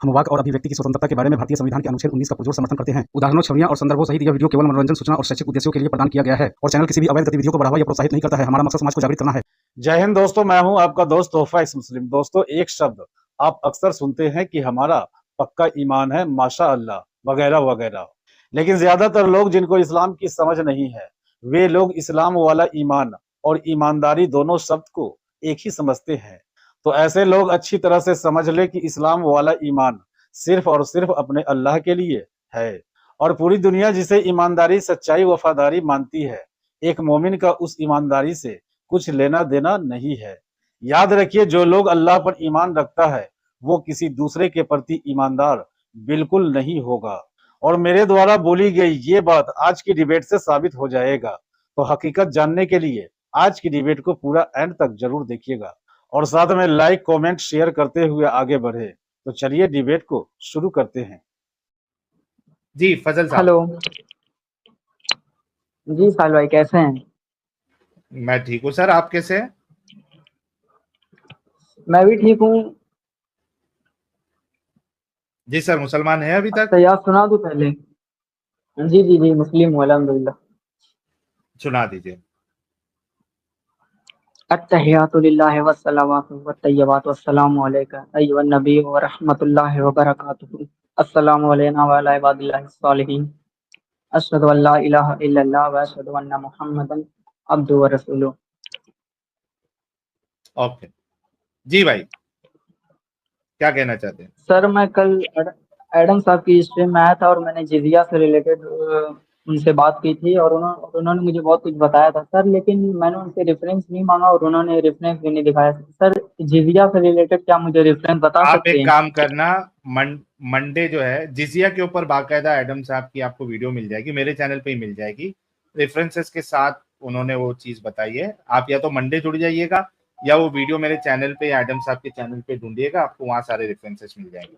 हम वाक और अभिव्यक्ति की स्वतंत्रता के बारे में भारतीय संविधान के अनुच्छेद 19 का पुरजोर समर्थन करते हैं। उदाहरणों, छवियां और संदर्भों सहित यह वीडियो केवल मनोरंजन, सूचना और शैक्षिक उद्देश्यों के लिए प्रदान किया गया है और चैनल किसी भी अवैध गतिविधियों को बढ़ावा या प्रोत्साहित नहीं करता है। हमारा मकसद समाज को जागृत करना है। जय हिंद दोस्तों, मैं हूं आपका दोस्त तोहफा एक्स मुस्लिम। दोस्तों, एक शब्द आप अक्सर सुनते हैं कि हमारा पक्का ईमान है, माशा अल्लाह वगैरह वगैरह। लेकिन ज्यादातर लोग जिनको इस्लाम की समझ नहीं है, वे लोग इस्लाम वाला ईमान और ईमानदारी दोनों शब्द को एक ही समझते हैं। तो ऐसे लोग अच्छी तरह से समझ ले कि इस्लाम वाला ईमान सिर्फ और सिर्फ अपने अल्लाह के लिए है और पूरी दुनिया जिसे ईमानदारी, सच्चाई, वफादारी मानती है, एक मोमिन का उस ईमानदारी से कुछ लेना देना नहीं है। याद रखिए, जो लोग अल्लाह पर ईमान रखता है वो किसी दूसरे के प्रति ईमानदार बिल्कुल नहीं होगा। और मेरे द्वारा बोली गई ये बात आज की डिबेट से साबित हो जाएगा। तो हकीकत जानने के लिए आज की डिबेट को पूरा एंड तक जरूर देखिएगा और साथ में लाइक, कमेंट, शेयर करते हुए आगे बढ़े। तो चलिए डिबेट को शुरू करते हैं। जी फजल साहब। हेलो जी साल भाई, कैसे हैं? मैं ठीक हूँ सर, आप कैसे हैं? मैं भी ठीक हूँ। जी सर, मुसलमान है अभी तक? तैयार सुना दूं पहले? जी जी जी, मुस्लिम हूँ अल्हम्दुलिल्लाह। सुना दीजिए। अत्तहियातु लिल्लाहि वस्सलावातु वत्तय्यबातु वस्सलामु अलैका अय्युहन नबी व रहमतुल्लाहि व बरकातुहू। अस्सलामु अलैना व अला इबादिल्लाहिस सालिहीन। अशहदु अल्ला इलाहा इल्लल्लाह व अशहदु अन्ना मुहम्मदन अब्दुहु व रसूलुहू। ओके जी भाई, क्या कहना चाहते हैं? सर, मैं कल एडम साहब की स्ट्रीम में आया था और मैंने जिजिया से रिलेटेड उनसे बात की थी और उन्होंने मुझे बहुत कुछ बताया था सर, लेकिन मैंने उनसे रेफरेंस नहीं मांगा और उन्होंने रेफरेंस भी नहीं दिखाया। सर, जिजिया से रिलेटेड क्या मुझे रेफरेंस बता आप सकते एक हैं? काम करना, मंडे जो है जिजिया के ऊपर बाकायदा एडम साहब की आपको वीडियो मिल जाएगी, मेरे चैनल पे ही मिल जाएगी, रेफरेंसेस के साथ उन्होंने वो चीज बताई है। आप या तो मंडे जुड़ जाइएगा या वो वीडियो मेरे चैनल पे या एडम साहब के चैनल पे ढूंढिएगा, आपको वहां सारे रेफरेंसेस मिल जाएंगे।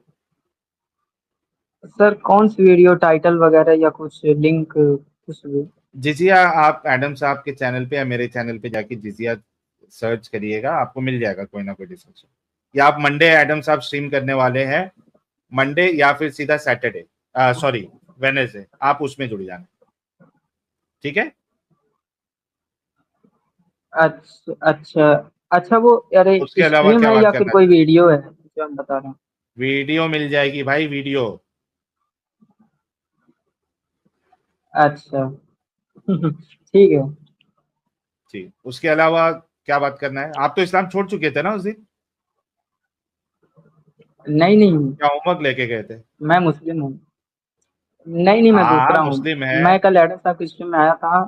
सर, कौन सी वीडियो, टाइटल वगैरह या कुछ लिंक कुछ भी? जिजिया आप एडम साहब के चैनल पे या मेरे चैनल पे जाके जिजिया सर्च करिएगा, आपको मिल जाएगा कोई ना कोई डिस्कशन। या आप मंडे एडम साहब स्ट्रीम करने वाले हैं, मंडे या फिर सीधा सैटरडे, सॉरी वेडनेसडे, आप उसमें जुड़ जाना, ठीक है? अच्छा अच्छा अच्छा, वो अरे उसके अलावा स्ट्रीम क्या है या बात फिर करना कोई चाहते हैं? वीडियो है जो हम बता रहे हैं? वीडियो मिल जाएगी भाई, वीडियो। अच्छा ठीक है। ठीक, उसके अलावा क्या बात करना है? आप तो इस्लाम छोड़ चुके थे ना उस दिन? नहीं नहीं, क्या होमवर्क लेके गए थे? मैं मुस्लिम हूँ। नहीं नहीं, मैं हाँ दूसरा हूँ। मुस्लिम है। मैं कल एडम साहब की स्ट्रीम में आया था।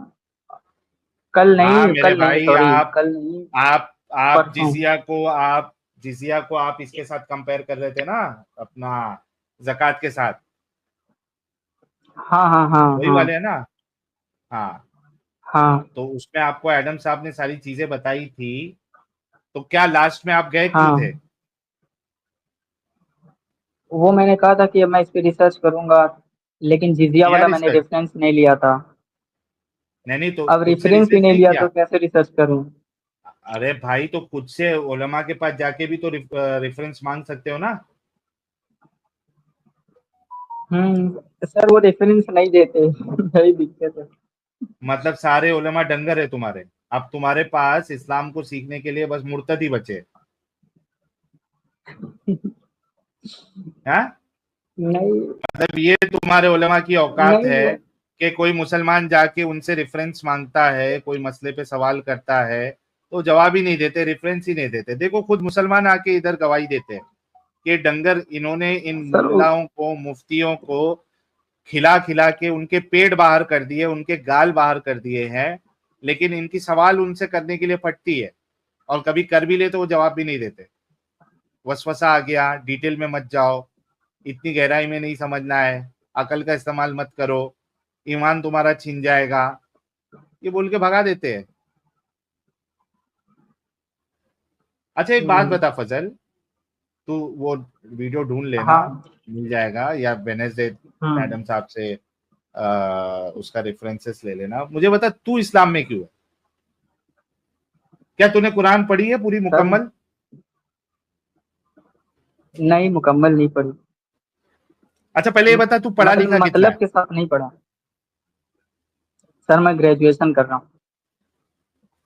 कल हाँ नहीं, मेरे कल नहीं, भाई, सॉरी, आप कल नहीं, आप परसों। जिजिया को आप इसके साथ कंपेयर कर रहे थे ना, अपना ज़कात के साथ, हाँ हाँ हाँ वही हाँ वाले है ना? हाँ, हाँ तो उसमें आपको एडम साहब ने सारी चीजें बताई थी, तो क्या लास्ट में आप गए क्यों थे? हाँ, वो मैंने कहा था कि अब मैं इस पे रिसर्च करूंगा, लेकिन जिजिया किया वाला मैंने रिसर्च? रेफरेंस नहीं लिया था। नहीं तो अब खुद से रेफरेंस ही रिसर्च नहीं नहीं लिया तो किया? कैसे रिसर्च करूं? अरे भाई, तो खुद से उलमा के पास जाके भी तो रेफरेंस मांग सकते हो ना। सर, वो रेफरेंस नहीं देते यही दिक्कत है। मतलब सारे उलमा डंगर है तुम्हारे, अब तुम्हारे पास इस्लाम को सीखने के लिए बस मुर्तदी बचे हैं? नहीं मतलब ये तुम्हारे उलमा की औकात है नहीं कि कोई मुसलमान जाके उनसे रेफरेंस मांगता है, कोई मसले पे सवाल करता है तो जवाब ही नहीं देते, रेफरेंस ही नहीं देते। देखो खुद मुसलमान आके इधर गवाही देते हैं कि डंगर इन्होंने इन सर, मुल्लाओं को, मुफ्तियों को खिला खिला के उनके पेट बाहर कर दिए, उनके गाल बाहर कर दिए हैं, लेकिन इनकी सवाल उनसे करने के लिए फटती है और कभी कर भी ले तो वो जवाब भी नहीं देते। वसवसा आ गया, डिटेल में मत जाओ, इतनी गहराई में नहीं समझना है, अकल का इस्तेमाल मत करो, ईमान तुम्हारा छिन जाएगा, ये बोल के भगा देते हैं। अच्छा एक बात बता फजल, तू वो वीडियो ढूंढ लेना, हाँ मिल जाएगा, या वेडनेसडे हाँ मैडम साहब से उसका रेफरेंसेस ले लेना। मुझे बता, तू इस्लाम में क्यों है? क्या तूने कुरान पढ़ी है पूरी सर, मुकम्मल? नहीं, मुकम्मल नहीं पढ़ी। अच्छा पहले ये बता, तू पढ़ा लिखा कितना मतलब है? के साथ नहीं पढ़ा सर, मैं ग्रेजुएशन कर रहा हूँ।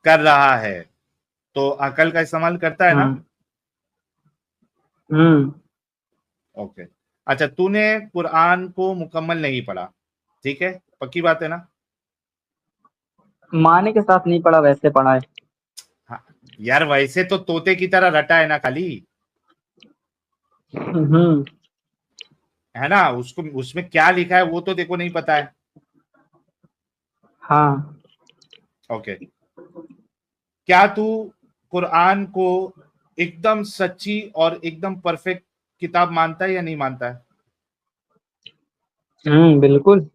कर रहा है तो अकल का इस्तेमाल करता है ना? हम्म। हम्म। ओके। अच्छा, तूने कुरान को मुकम्मल नहीं पढ़ा, ठीक है, पक्की बात है ना? माने के साथ नहीं पढ़ा, वैसे पढ़ा है। हाँ यार, वैसे तो तोते की तरह रटा है ना खाली, हम्म। है ना? उसको उसमें क्या लिखा है वो तो देखो नहीं पता है। हाँ। ओके। क्या तू कुरान को एकदम सच्ची और एकदम परफेक्ट किताब मानता है या नहीं मानता है? बिल्कुल।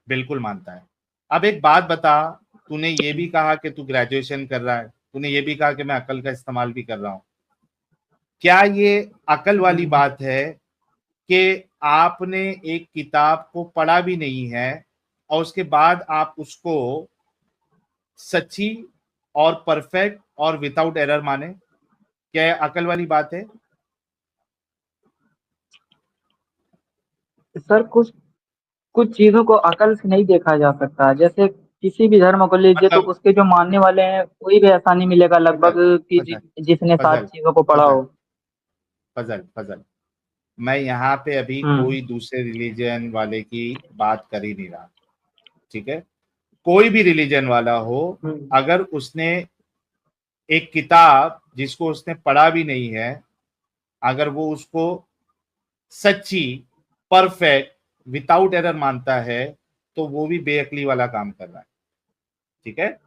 बिल्कुल मानता है। अब एक बात बता, तूने ये भी कहा कि तू ग्रेजुएशन कर रहा है, तूने ये भी कहा कि मैं अकल का इस्तेमाल भी कर रहा हूं, क्या ये अकल वाली हम्म। बात है कि आपने एक किताब को पढ़ा भी नहीं है और उसके बाद आप उसको सच्ची और परफेक्ट और विदाउट एरर माने? क्या ये अकल वाली बात है? सर, कुछ कुछ चीजों को अकल से नहीं देखा जा सकता। जैसे किसी भी धर्म को लीजिए तो मतलब उसके जो मानने वाले हैं, कोई भी ऐसा नहीं मिलेगा लगभग फजल कि फजल जिसने सारी फजल चीजों को पढ़ा फजल हो। फजल फजल मैं यहाँ पे अभी हम्म। कोई दूसरे रिलीजन वाले की बात कर ही नहीं रहा, ठीक है? कोई भी रिलीजन वाला हो, हम्म। अगर उसने एक किताब जिसको उसने पढ़ा भी नहीं है, अगर वो उसको सच्ची, परफेक्ट, विदाउट एरर मानता है, तो वो भी बेअक्ली वाला काम कर रहा है, ठीक है?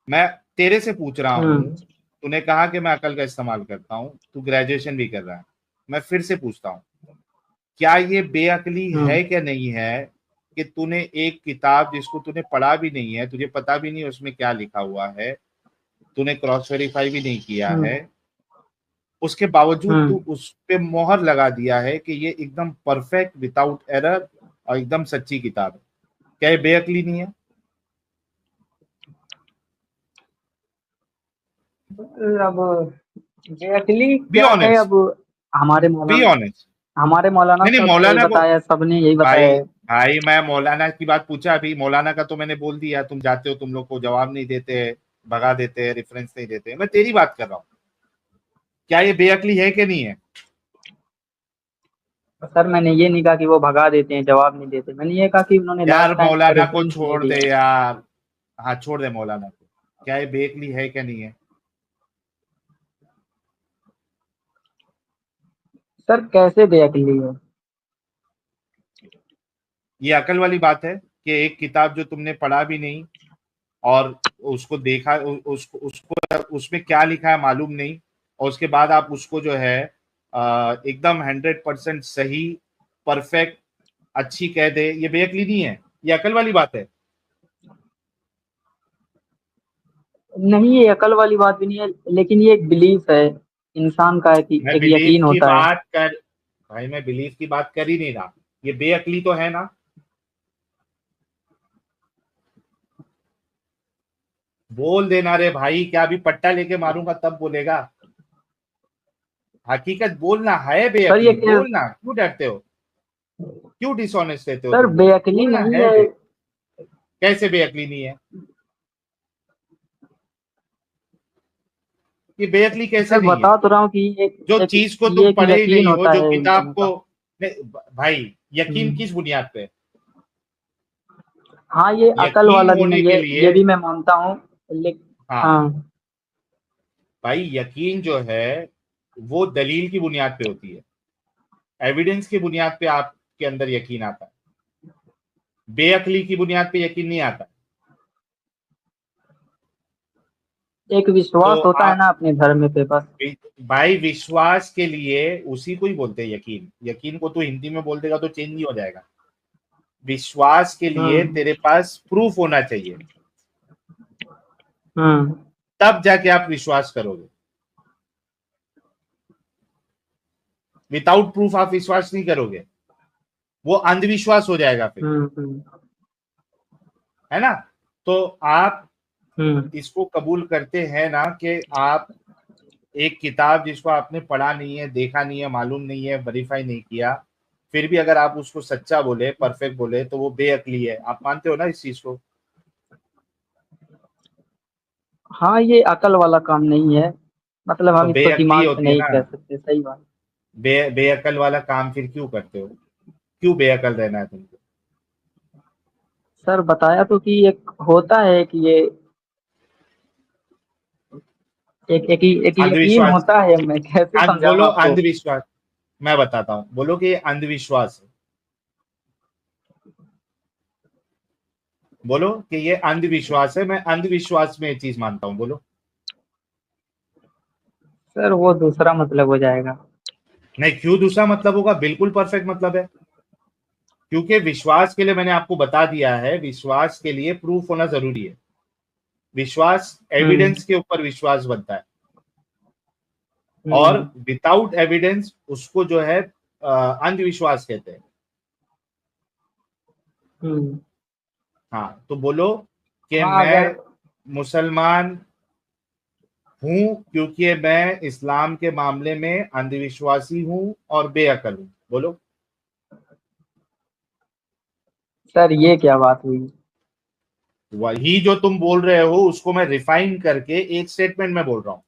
मैं तेरे से पूछ रहा हूं, हम्म। तूने कहा कि मैं अकल का इस्तेमाल करता हूं, तू ग्रेजुएशन भी कर रहा है, मैं फिर से पूछता हूं, क्या ये बेअक्ली हम्म। है क्या नहीं है कि तूने एक किताब जिसको तूने पढ़ा भी नहीं है, तुझे पता भी नहीं उसमें क्या लिखा हुआ है, तूने क्रॉस वेरीफाई भी नहीं किया हम्म। है, उसके बावजूद तू हम्म। उस पे मोहर लगा दिया है कि ये एकदम परफेक्ट विदाउट एरर और एकदम सच्ची किताब है, क्या ये बेअक्ली नहीं है? अब एग्जैक्टली बी क्या है ऑनेस्ट, अब। हमारे बी मौलाना ऑनेस्ट। हमारे मौलाना नहीं नहीं, साहब ने यही मौलाना को, बताया है, सबने यही बताया भाई है। भाई मैं मौलाना की बात पूछा अभी, मौलाना का तो मैंने बोल दिया, तुम जाते हो, तुम लोग को जवाब नहीं देते, भगा देते, रेफरेंस नहीं देते, मैं तेरी बात कर रहा हूँ, क्या ये बेअक्ली है कि नहीं है? सर, मैंने ये नहीं कहा कि वो भगा देते हैं, जवाब नहीं देते। मैंने ये कहा कि उन्होंने यार लास्ट टाइम मौलाना को रेफरेंस नहीं छोड़ दे दिया। यार, हाँ छोड़ दे मौलाना को, क्या ये बेअक्ली है क्या नहीं है? सर, कैसे बेअक्ली है? ये अकल वाली बात है कि एक किताब जो तुमने पढ़ा भी नहीं और उसको देखा, उसको उसको उसमें क्या लिखा है मालूम नहीं, और उसके बाद आप उसको जो है एकदम 100% सही, परफेक्ट, अच्छी कह दे, ये बेअक्ली नहीं है, ये अकल वाली बात है। नहीं, ये अकल वाली बात भी नहीं है, लेकिन ये एक बिलीफ है इंसान का, कि मैं एक बिलीफ यकीन की होता है। बात कर, भाई मैं बिलीफ की बात कर ही नहीं रहा, ये बेअक्ली तो है ना? बोल देना रे भाई, क्या अभी पट्टा लेके मारूंगा तब बोलेगा? हकीकत बोलना है, सर, ये बेअक्ली क्या? बोलना, क्यों डरते हो, क्यों डिसऑनेस्ट रहते हो सर, तुम लोग? बेअक्ली बोलना नहीं है है। कैसे बेअक्ली नहीं है? ये बेअक्ली कैसे सर, नहीं है? बता तो रहा हूँ कि जो एक चीज को ये तुम एक पढ़े ही यकीन नहीं हो, होता जो है किताब इंसानों को, का। नहीं, भाई यकीन हम्म। किस बुनियाद पे? हाँ, ये अकल यकीन वाला भी होने नहीं के है, लिए, ये भी मैं मानता हूँ। लेकिन हाँ हाँ। भाई, यकीन जो है वो दलील की बुनियाद पे होती है, एविडेंस की बुनियाद पे आपके अंदर यकीन आता है, बेअक्ली की बुनियाद पे यकीन नहीं आता। एक तो विश्वास होता है आप, ना अपने धर्म पे, बस। भाई विश्वास के लिए उसी को ही बोलते हैं यकीन, यकीन को तो हिंदी में बोल देगा तो चेंज नहीं हो जाएगा, विश्वास के लिए हम्म। तेरे पास प्रूफ होना चाहिए, हम्म। तब जाके आप विश्वास करोगे, विदाउट प्रूफ आप विश्वास नहीं करोगे, वो अंधविश्वास हो जाएगा फिर, हम्म। है ना? तो आप हम्म। इसको कबूल करते हैं ना कि आप एक किताब जिसको आपने पढ़ा नहीं है, देखा नहीं है, मालूम नहीं है, वेरीफाई नहीं किया, फिर भी अगर आप उसको सच्चा बोले, परफेक्ट बोले, तो वो बेअक्ली है। आप मानते हो ना इस चीज को? हाँ, ये अकल वाला काम नहीं है, मतलब तो हम इसको बेअक्ली दिमाग से होती है नहीं ना। कह सकते। सही बात। बेअकल वाला काम फिर क्यों करते हो? क्यों बेअकल रहना है तुमको? सर बताया तो कि एक होता है कि ये एक यकीन अंधविश्वास। होता है, मैं कैसे समझाऊं बोलो आपको। अंधविश्वास। मैं बताता हूँ, बोलो कि ये अंधविश्वास है। बोलो कि ये अंधविश्वास है, मैं अंधविश्वास में ये चीज मानता हूँ। बोलो। सर वो दूसरा मतलब हो जाएगा। नहीं, क्यों दूसरा मतलब होगा? बिल्कुल परफेक्ट मतलब है। क्योंकि विश्वास के लिए मैंने आपको बता दिया है, विश्वास के लिए प्रूफ होना जरूरी है। विश्वास हम्म। एविडेंस के ऊपर विश्वास बनता है, और हम्म। विदाउट एविडेंस उसको जो है अंधविश्वास कहते हैं। हम्म। हाँ, तो बोलो कि हाँ अगर। मैं मुसलमान हूं क्योंकि मैं इस्लाम के मामले में अंधविश्वासी हूं और बेअकल हूं। बोलो। सर ये क्या बात हुई। वही जो तुम बोल रहे हो उसको मैं रिफाइन करके एक स्टेटमेंट में बोल रहा हूं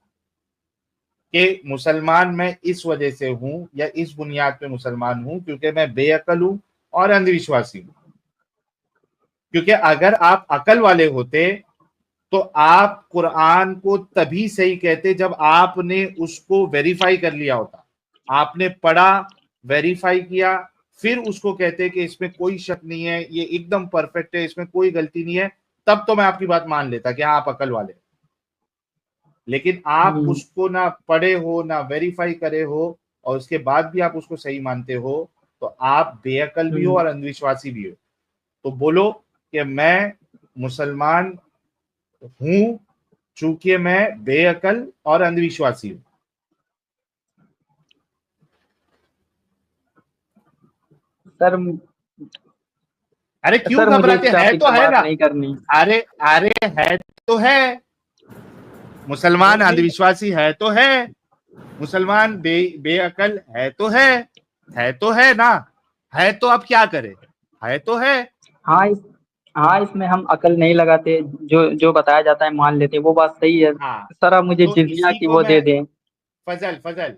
कि मुसलमान मैं इस वजह से हूं, या इस बुनियाद पे मुसलमान हूं क्योंकि मैं बेअकल हूं और अंधविश्वासी हूं। क्योंकि अगर आप अकल वाले होते तो आप कुरान को तभी सही कहते जब आपने उसको वेरीफाई कर लिया होता। आपने पढ़ा, वेरीफाई किया, फिर उसको कहते कि इसमें कोई शक नहीं है, ये एकदम परफेक्ट है, इसमें कोई गलती नहीं है। तब तो मैं आपकी बात मान लेता कि हाँ आप अकल वाले। लेकिन आप हम्म। उसको ना पढ़े हो, ना वेरीफाई करे हो, और उसके बाद भी आप उसको सही मानते हो, तो आप बेअकल भी हो हम्म। और अंधविश्वासी भी हो। तो बोलो कि मैं मुसलमान हूं चूंकि मैं बेअकल और अंधविश्वासी हूं। सर अरे क्यों सर मुझे इस घबराते? है टॉपिक तो पे है बात ना। नहीं करनी। अरे अरे है तो है। मुसलमान अंधविश्वासी है तो है। मुसलमान बेअकल है तो है ना। है तो अब क्या करे? है तो है। हाँ इस हाँ इसमें हम अकल नहीं लगाते, जो जो बताया जाता है मान लेते हैं, वो बात सही है। हाँ, सर आप मुझे तो जिजिया इसी की को वो दे मैं, दें। फजल फजल,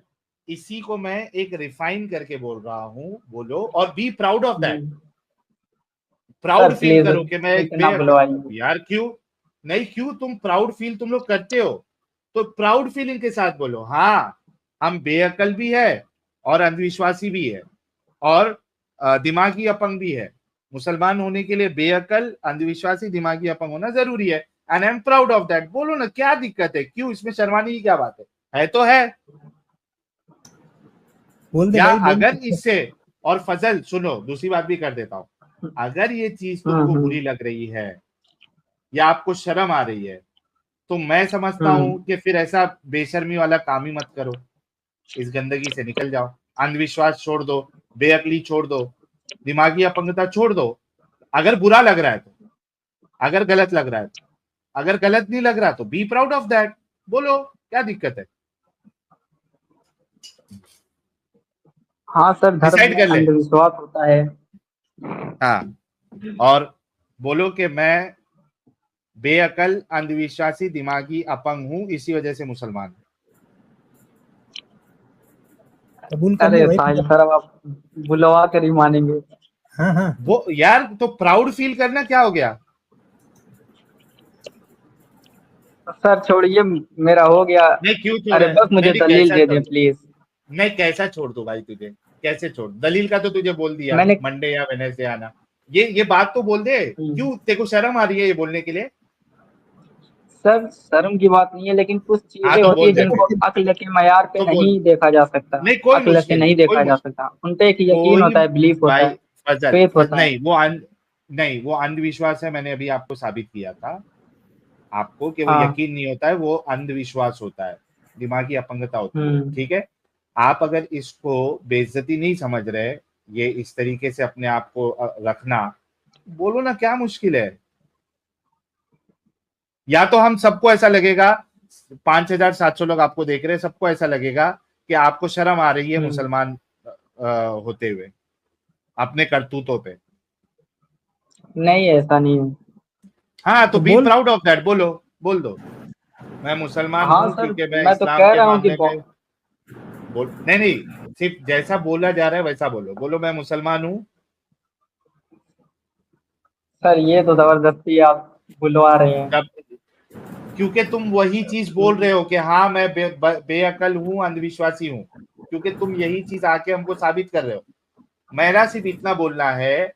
इसी को मैं एक रिफाइन करके बोल रहा हूं। बोलो, और be proud of that. Hmm. Sir proud feel please करो कि मैं एक इतना बेअकल। बुलवाइए। यार क्यों नहीं? क्यों तुम प्राउड फील तुम लोग करते हो? तो प्राउड फीलिंग के साथ बोलो, हाँ हम बेअकल भी है और अंधविश्वासी भी है, और दिमागी अपंग भी है। मुसलमान होने के लिए बेअकल, अंधविश्वासी, दिमागी अपंग होना जरूरी है, and I am proud of that. बोलो ना, क्या दिक्कत है? क्यों इसमें शर्माने की क्या बात है तो है। बोल दे या भाई बोल अगर दे। इससे, और फजल सुनो, दूसरी बात भी कर देता हूं। अगर ये चीज तुमको हम्म। बुरी लग रही है या आपको शर्म आ रही है, तो मैं समझता हम्म। हूं कि फिर ऐसा बेशर्मी वाला काम ही मत करो। इस गंदगी से निकल जाओ। अंधविश्वास छोड़ दो, बेअकली छोड़ दो, दिमागी अपंगता छोड़ दो। अगर बुरा लग रहा है तो, अगर गलत लग रहा है तो, अगर गलत नहीं लग रहा तो बी प्राउड ऑफ दैट। बोलो, क्या दिक्कत है? हाँ सर, धर्म डिसाइड में कर ले। अंधविश्वास होता है। हाँ, और बोलो कि मैं बेअकल, अंधविश्वासी, दिमागी अपंग हूं, इसी वजह से मुसलमान हूं। कबूल कर ले अरे भाई साहिल पूरा। सर, अब आप बुलवा कर ही मानेंगे। हाँ हाँ। वो यार, तो प्राउड फील करना क्या हो गया? सर छोड़िए, मेरा हो गया। नहीं क्यों अरे छोड़े? बस मुझे नहीं दलील कैसा दे छोड़ दें दो? प्लीज। नहीं, कैसा छोड़ दो भाई तुझे? कैसे छोड़? दलील का तो तुझे बोल दिया, मैंने। मंडे या वेनेसडे आना। ये बात तो बोल दे। हम्म। क्यों तेरे को शर्म आ रही है ये बोलने के लिए? सर शर्म की बात नहीं है, लेकिन कुछ हाँ चीजें तो होती है बोल दे जिनको फिर। अक्ल के मयार पे तो बोल। नहीं देखा जा सकता। नहीं, कोई अक्ल से मुश्किल नहीं नहीं, कोई देखा जा मुश्किल। सकता, उन पे एक यकीन कोई होता है, बिलीफ होता भाई, है, फजल फेथ फज होता है। नहीं, नहीं, वो अंधविश्वास है। मैंने अभी आपको साबित किया था आपको कि वो हाँ। यकीन नहीं होता है, वो अंधविश्वास होता है, दिमागी अपंगता होती है। हम्म। ठीक है। आप अगर इसको बेइज्जती नहीं समझ रहे, ये इस तरीके से अपने आप को रखना, बोलो ना, क्या मुश्किल है? या तो हम सबको ऐसा लगेगा, 5,700 लोग आपको देख रहे हैं, सबको ऐसा लगेगा कि आपको शर्म आ रही है हम्म। मुसलमान होते हुए। अपने करतूतों पे। नहीं, ऐसा नहीं है। हाँ तो तो बी बोल। प्राउड ऑफ दैट, बोलो, बोल दो मैं मुसलमान हाँ हूँ सर, क्योंकि मैं मैं तो इस्लाम कह के रहा हूँ कि मामले में बोल, नहीं नहीं, सिर्फ जैसा बोला जा रहा है वैसा बोलो, बोलो मैं मुसलमान हूँ। सर ये तो जबरदस्ती आप बुलवा रहे हैं। जब क्योंकि तुम वही चीज बोल रहे हो कि हाँ मैं बेअकल हूँ, अंधविश्वासी हूँ, क्योंकि तुम यही चीज आके हमको साबित कर रहे हो। मेरा सिर्फ इतना बोलना है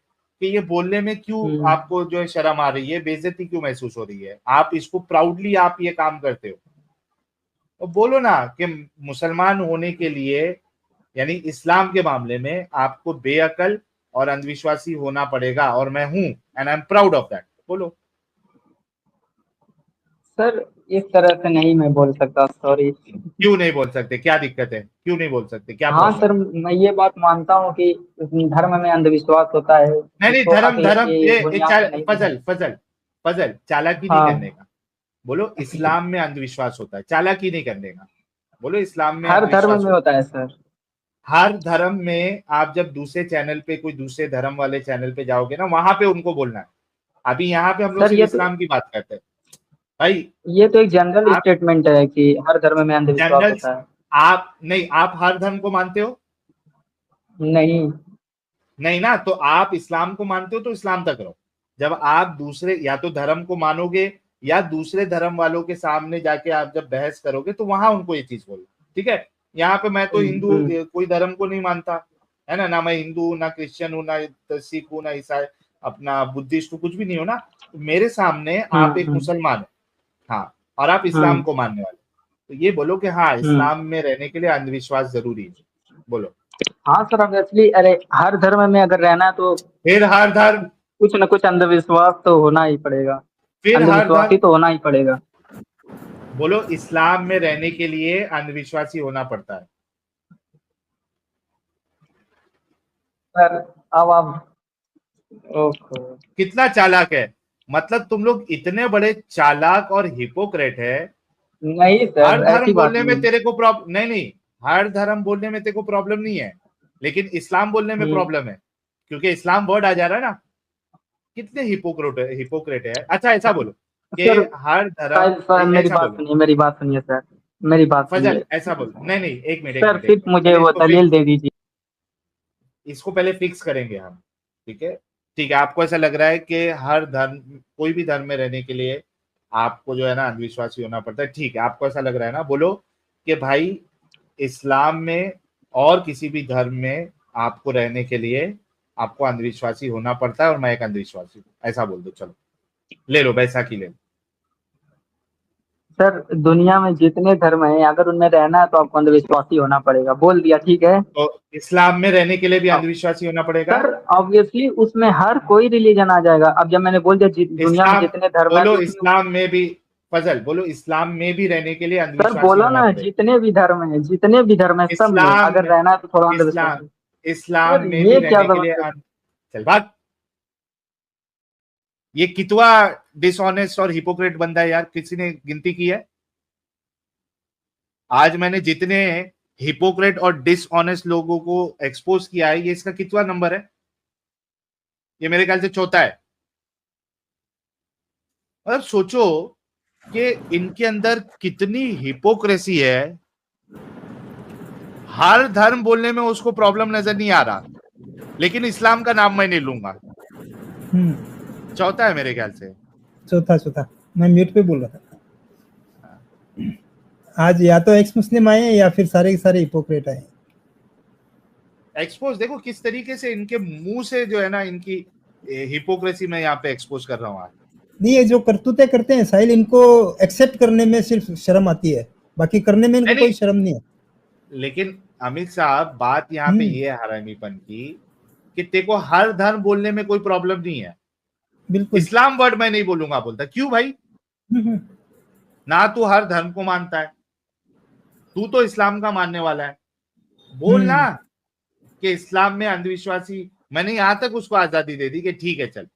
कि ये बोलने में क्यों आपको जो है शर्म आ रही है, बेइज्जती क्यों महसूस हो रही है, आप इसको प्राउडली आप ये काम करते हो। तो बोलो ना कि मुसलमान होने के लिए, यानी इस्लाम के मामले में आपको बेअकल और अंधविश्वासी होना पड़ेगा, और मैं हूं and I am proud of that, बोलो। सर इस तरह से नहीं मैं बोल सकता, सॉरी। क्यों नहीं बोल सकते, क्या दिक्कत है, क्यों नहीं बोल सकते, क्या हाँ प्रॉब्लम? सर, मैं ये बात मानता हूँ कि धर्म में अंधविश्वास होता है, नहीं नहीं, इसको धर्म अकल धर्म की बुनियाद में नहीं माना। फजल फजल फजल, चालाकी नहीं हाँ, करने का। बोलो इस्लाम में अंधविश्वास होता है, चालाकी नहीं करने का। बोलो इस्लाम में हर धर्म अंधविश्वास में होता होता है। है सर। हर धर्म में आप जब दूसरे चैनल पे, कोई दूसरे धर्म वाले चैनल पे जाओगे ना, वहां पे उनको बोलना है। अभी यहाँ पे हम लोग सर सिर्फ इस्लाम की बात करते हैं भाई। ये तो एक जनरल आप स्टेटमेंट है कि हर धर्म में अंधविश्वास जनरल, होता है। आप नहीं, आप हर धर्म को मानते हो? नहीं। नहीं ना, तो आप इस्लाम को मानते हो तो इस्लाम तक रहो। जब आप दूसरे या तो धर्म को मानोगे, या दूसरे धर्म वालों के सामने जाके आप जब बहस करोगे तो वहां उनको ये चीज बोलो, ठीक है। यहाँ पे मैं तो हिंदू, हम्म, कोई धर्म को नहीं मानता है ना, ना मैं हिंदू हूँ, ना क्रिश्चियन हूँ, ना सिख हूँ, ना ईसाई, अपना बुद्धिस्ट हूँ, कुछ भी नहीं हो ना। तो मेरे सामने आप एक हम्म, मुसलमान है, हाँ, और आप इस्लाम हम्म, को मानने वाले, तो ये बोलो कि हाँ हम्म। इस्लाम में रहने के लिए अंधविश्वास जरूरी है, बोलो। हाँ सर, ऑब्वियसली, अरे हर धर्म में अगर रहना है तो फिर हर धर्म, कुछ न कुछ अंधविश्वास तो होना ही पड़ेगा। फिर हर अंधविश्वासी धर्म, तो होना ही पड़ेगा। बोलो इस्लाम में रहने के लिए अंधविश्वासी होना पड़ता है। सर अब आप, ओहो। कितना चालाक है, मतलब तुम लोग इतने बड़े चालाक और हिपोक्रेट है। नहीं हर सर, धर्म ऐसी बात बोलने में नहीं। तेरे को प्रॉब्लम नहीं, नहीं, हर धर्म बोलने में तेरे को प्रॉब्लम नहीं है, लेकिन इस्लाम बोलने में हम्म। प्रॉब्लम है, क्योंकि इस्लाम वर्ड आ जा रहा है ना। कितने हिपोक्रेट है। अच्छा ऐसा बोलो कि सर हर धर्म, सर सर, मेरी ऐसा बात बोलो, सुनिए, मेरी बात सुनिए सर, मेरी बात फजल सुनिए। ऐसा बोलो, नहीं नहीं, एक मिनट एक सर मिनट एक सिर्फ मिनट, मुझे पहले वो इसको दलील फिक्स, दे दीजिए। इसको पहले फिक्स करेंगे हम, ठीक है। ठीक है, आपको ऐसा लग रहा है कि हर धर्म, कोई भी धर्म में रहने के लिए आपको जो है ना अंधविश्वासी होना पड़ता है, ठीक है, आपको ऐसा लग रहा है ना, बोलो कि भाई इस्लाम में और किसी भी धर्म में आपको रहने के लिए आपको अंधविश्वासी होना पड़ता है, और मैं एक अंधविश्वासी हूँ, ऐसा बोल दो, चलो ले लो, बैसाखी ले लो। सर दुनिया में जितने धर्म हैं, अगर उनमें रहना है तो आपको अंधविश्वासी होना पड़ेगा, बोल दिया, ठीक है। तो इस्लाम में रहने के लिए भी अब अंधविश्वासी होना पड़ेगा। सर ऑब्वियसली उसमें हर कोई रिलीजन आ जाएगा। अब जब मैंने बोल दिया दुनिया में इस्लाम, जितने धर्म है बोलो तो उसमें, इस्लाम में भी, फजल बोलो इस्लाम में भी रहने के लिए सर अंधविश्वासी बोला होना ना, पड़ेगा। जितने भी धर्म है, जितने भी धर्म है, सब में इस्लाम अगर में, रहना है तो थोड़ा इस्लाम, अंधविश्वासी। इस्लाम सर में भी ये क्या रहने के लिए जबरदस्त। चल भाग। ये कितवा डिसऑनेस्ट और हिपोक्रेट बंदा है यार, किसी ने गिनती की है? आज मैंने जितने हिपोक्रेट और डिसऑनेस्ट लोगों को एक्सपोज किया है, ये इसका कितवा नंबर है? ये मेरे ख्याल से चौथा है। मतलब सोचो कि इनके अंदर कितनी हिपोक्रेसी है। हर धर्म बोलने में उसको प्रॉब्लम नजर नहीं आ रहा, लेकिन इस्लाम का नाम मैं नहीं लूंगा। चौथा है मेरे ख्याल से। चौथा चौथा, मैं म्यूट पे बोल रहा था। आज या तो एक्स मुस्लिम आए हैं या फिर सारे के सारे हिपोक्रेट आए हैं। एक्सपोज देखो किस तरीके से इनके मुंह से जो है ना, इनकी हिपोक्रेसी में यहाँ पे एक्सपोज कर रहा हूँ आज। नहीं, ये जो करतूतें करते हैं साहिल, इनको एक्सेप्ट करने में सिर्फ शर्म आती है, बाकी करने में इनको नहीं, कोई शर्म नहीं है। लेकिन अमित साहब बात यहाँ पे ये है हरामीपन की, कि तेको हर धर्म बोलने में कोई प्रॉब्लम नहीं है। बिल्कुल। इस्लाम वर्ड मैं नहीं बोलूंगा, बोलता क्यों भाई? ना तू हर धर्म को मानता है, तू तो इस्लाम का मानने वाला है, बोल ना कि इस्लाम में अंधविश्वासी। मैंने यहां तक उसको आजादी दे दी कि ठीक है चल,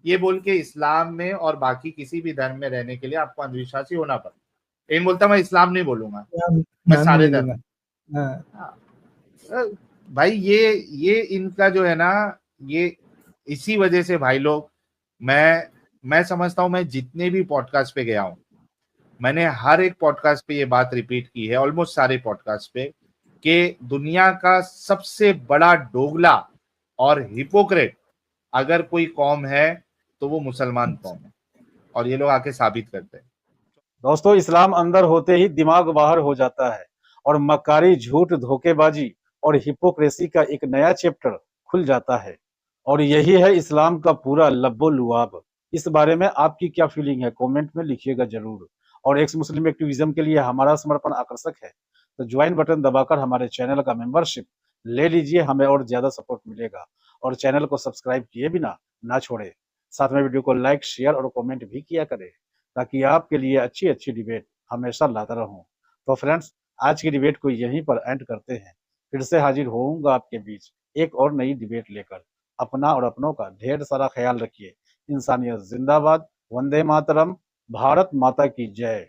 ये बोल के इस्लाम में और बाकी किसी भी धर्म में रहने के लिए आपको अंधविश्वासी होना पड़ता। इन बोलता मैं इस्लाम नहीं बोलूंगा, मैं नाम सारे नहीं धर्म। लूंगा। हाँ। भाई ये इनका जो है ना, ये इसी वजह से भाई लोग, मैं समझता हूं, मैं जितने भी पॉडकास्ट पे गया हूं, मैंने हर एक पॉडकास्ट पे ये बात रिपीट की है, ऑलमोस्ट सारे पॉडकास्ट पे, कि दुनिया का सबसे बड़ा दोगला और हिपोक्रेट अगर कोई कौम है तो वो मुसलमान कौम है, और ये लोग आके साबित करते हैं। दोस्तों, इस्लाम अंदर होते ही दिमाग बाहर हो जाता है और मक्कारी, झूठ, धोखेबाजी और हिपोक्रेसी का एक नया चैप्टर खुल जाता है। और यही है इस्लाम का पूरा लब्बो लुआब। इस बारे में आपकी क्या फीलिंग है, कमेंट में लिखिएगा जरूर। और एक्स मुस्लिम एक्टिविज्म के लिए हमारा समर्पण आकर्षक है, तो ज्वाइन बटन दबाकर हमारे चैनल का मेंबरशिप ले लीजिए, हमें और ज्यादा सपोर्ट मिलेगा। और चैनल को सब्सक्राइब किए बिना ना छोड़े, साथ में वीडियो को लाइक, शेयर और कमेंट भी किया करें, ताकि आपके लिए अच्छी अच्छी डिबेट हमेशा लाता रहूं। तो फ्रेंड्स, आज की डिबेट को यहीं पर एंड करते हैं। फिर से हाजिर होऊंगा आपके बीच एक और नई डिबेट लेकर। अपना और अपनों का ढेर सारा ख्याल रखिए। इंसानियत जिंदाबाद। वंदे मातरम। भारत माता की जय।